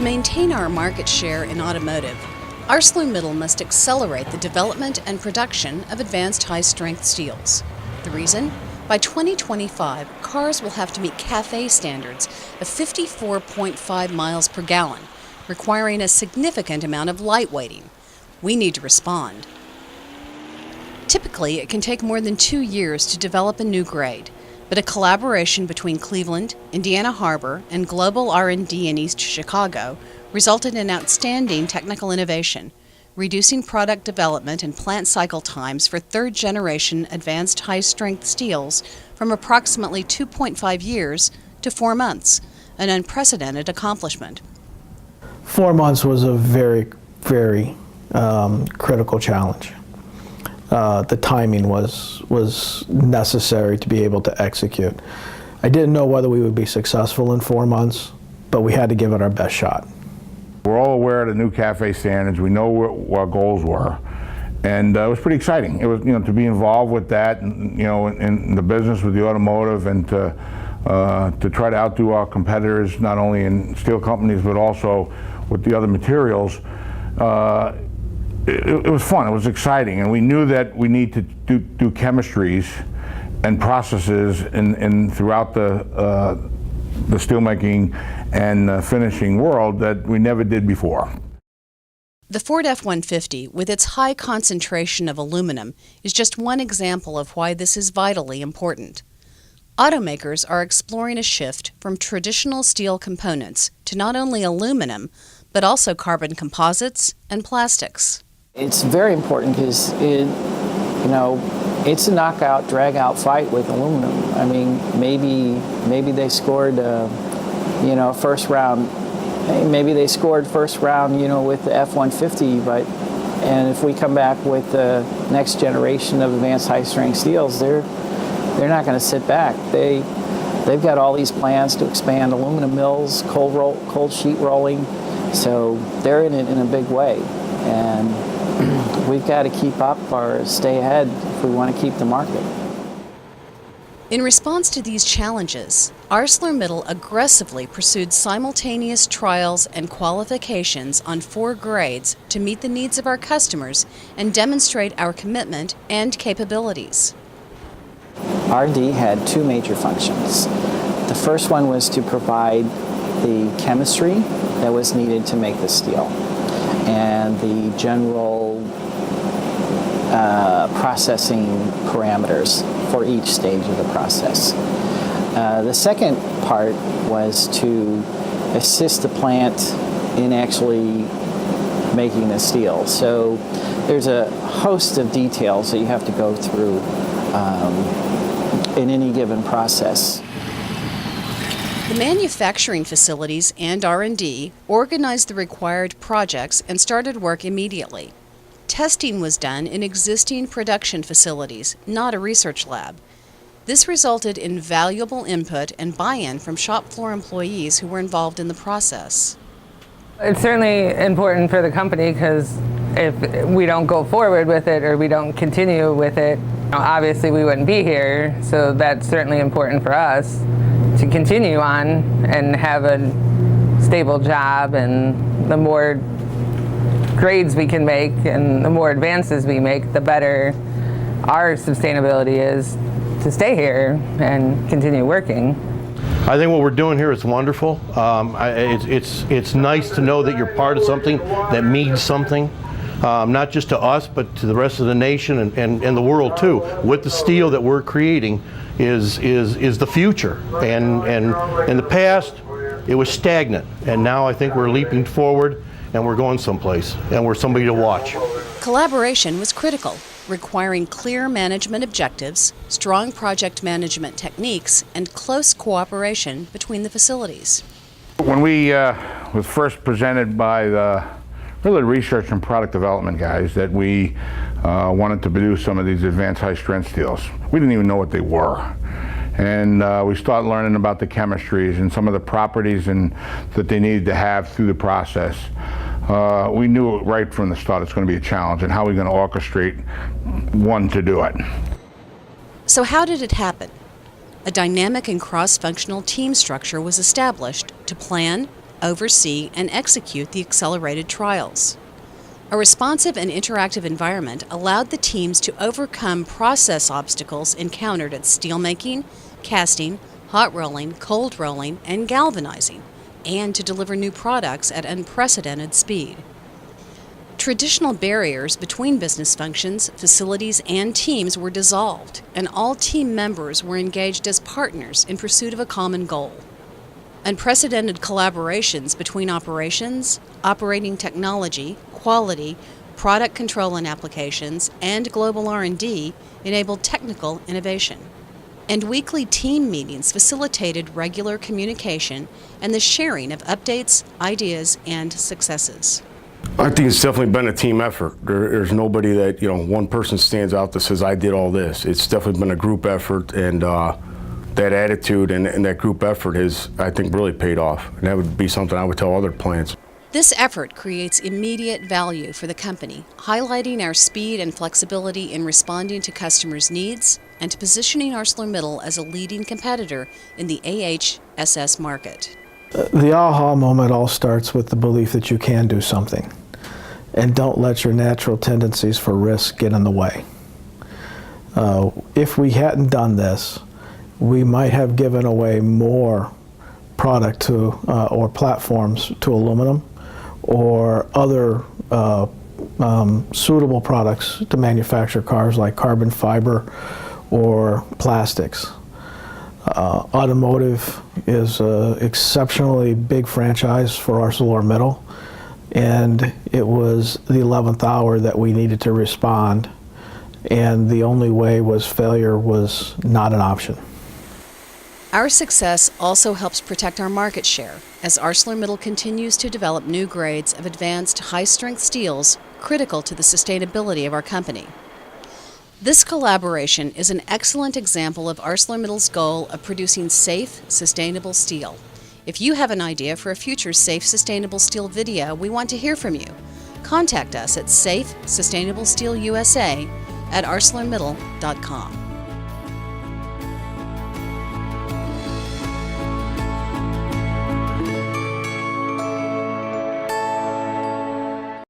maintain our market share in automotive, ArcelorMittal must accelerate the development and production of advanced high-strength steels. The reason? By 2025, cars will have to meet CAFE standards of 54.5 miles per gallon, requiring a significant amount of lightweighting. We need to respond. Typically, it can take more than 2 years to develop a new grade, but a collaboration between Cleveland, Indiana Harbor, and Global R&D in East Chicago resulted in outstanding technical innovation, reducing product development and plant cycle times for third-generation advanced high-strength steels from approximately 2.5 years to 4 months, an unprecedented accomplishment. 4 months was a very, very critical challenge. The timing was necessary to be able to execute. I didn't know whether we would be successful in 4 months, but we had to give it our best shot. We're all aware of the new CAFE standards. We know what our goals were, and it was pretty exciting. It was, to be involved with that, and, in the business with the automotive, and to try to outdo our competitors, not only in steel companies but also with the other materials. It was fun. It was exciting, and we knew that we need to do chemistries and processes throughout the steelmaking and finishing world that we never did before. The Ford F-150, with its high concentration of aluminum, is just one example of why this is vitally important. Automakers are exploring a shift from traditional steel components to not only aluminum, but also carbon composites and plastics. It's very important because it's a knockout, drag-out fight with aluminum. I mean, maybe they scored, first round. Maybe they scored first round, with the F-150. And if we come back with the next generation of advanced high-strength steels, they're not going to sit back. They've got all these plans to expand aluminum mills, cold sheet rolling. So they're in it in a big way, and we've got to keep up or stay ahead if we want to keep the market. In response to these challenges, ArcelorMittal aggressively pursued simultaneous trials and qualifications on 4 grades to meet the needs of our customers and demonstrate our commitment and capabilities. R&D had 2 major functions. The first one was to provide the chemistry that was needed to make the steel and the general processing parameters for each stage of the process. The second part was to assist the plant in actually making the steel. So there's a host of details that you have to go through in any given process. The manufacturing facilities and R&D organized the required projects and started work immediately. Testing was done in existing production facilities, not a research lab. This resulted in valuable input and buy-in from shop floor employees who were involved in the process. It's certainly important for the company because if we don't go forward with it or we don't continue with it, obviously we wouldn't be here. So that's certainly important for us to continue on and have a stable job, and the more grades we can make and the more advances we make, the better our sustainability is to stay here and continue working. I think what we're doing here is wonderful. It's nice to know that you're part of something that means something, not just to us, but to the rest of the nation and the world too. With the steel that we're creating is the future. And in the past, it was stagnant. And now I think we're leaping forward and we're going someplace. And we're somebody to watch. Collaboration was critical, requiring clear management objectives, strong project management techniques, and close cooperation between the facilities. When we was first presented by the research and product development guys that we wanted to produce some of these advanced high-strength steels, we didn't even know what they were. And we started learning about the chemistries and some of the properties that they needed to have through the process. We knew right from the start it's going to be a challenge, and how we're going to orchestrate one to do it. So how did it happen? A dynamic and cross-functional team structure was established to plan, oversee, and execute the accelerated trials. A responsive and interactive environment allowed the teams to overcome process obstacles encountered at steelmaking, casting, hot rolling, cold rolling, and galvanizing, and to deliver new products at unprecedented speed. Traditional barriers between business functions, facilities, and teams were dissolved, and all team members were engaged as partners in pursuit of a common goal. Unprecedented collaborations between operations, operating technology, quality, product control and applications, and global R&D enabled technical innovation. And weekly team meetings facilitated regular communication and the sharing of updates, ideas, and successes. I think it's definitely been a team effort. There's nobody that, one person stands out that says, I did all this. It's definitely been a group effort, and that attitude and that group effort has, I think, really paid off. And that would be something I would tell other plants. This effort creates immediate value for the company, highlighting our speed and flexibility in responding to customers' needs and to positioning ArcelorMittal as a leading competitor in the AHSS market. The aha moment all starts with the belief that you can do something, and don't let your natural tendencies for risk get in the way. If we hadn't done this, we might have given away more product to or platforms to aluminum or other suitable products to manufacture cars like carbon fiber or plastics. Automotive is an exceptionally big franchise for ArcelorMittal, and it was the 11th hour that we needed to respond, and the only way was failure was not an option. Our success also helps protect our market share as ArcelorMittal continues to develop new grades of advanced high-strength steels critical to the sustainability of our company. This collaboration is an excellent example of ArcelorMittal's goal of producing safe, sustainable steel. If you have an idea for a future safe, sustainable steel video, we want to hear from you. Contact us at safesustainablesteelusa@arcelormittal.com.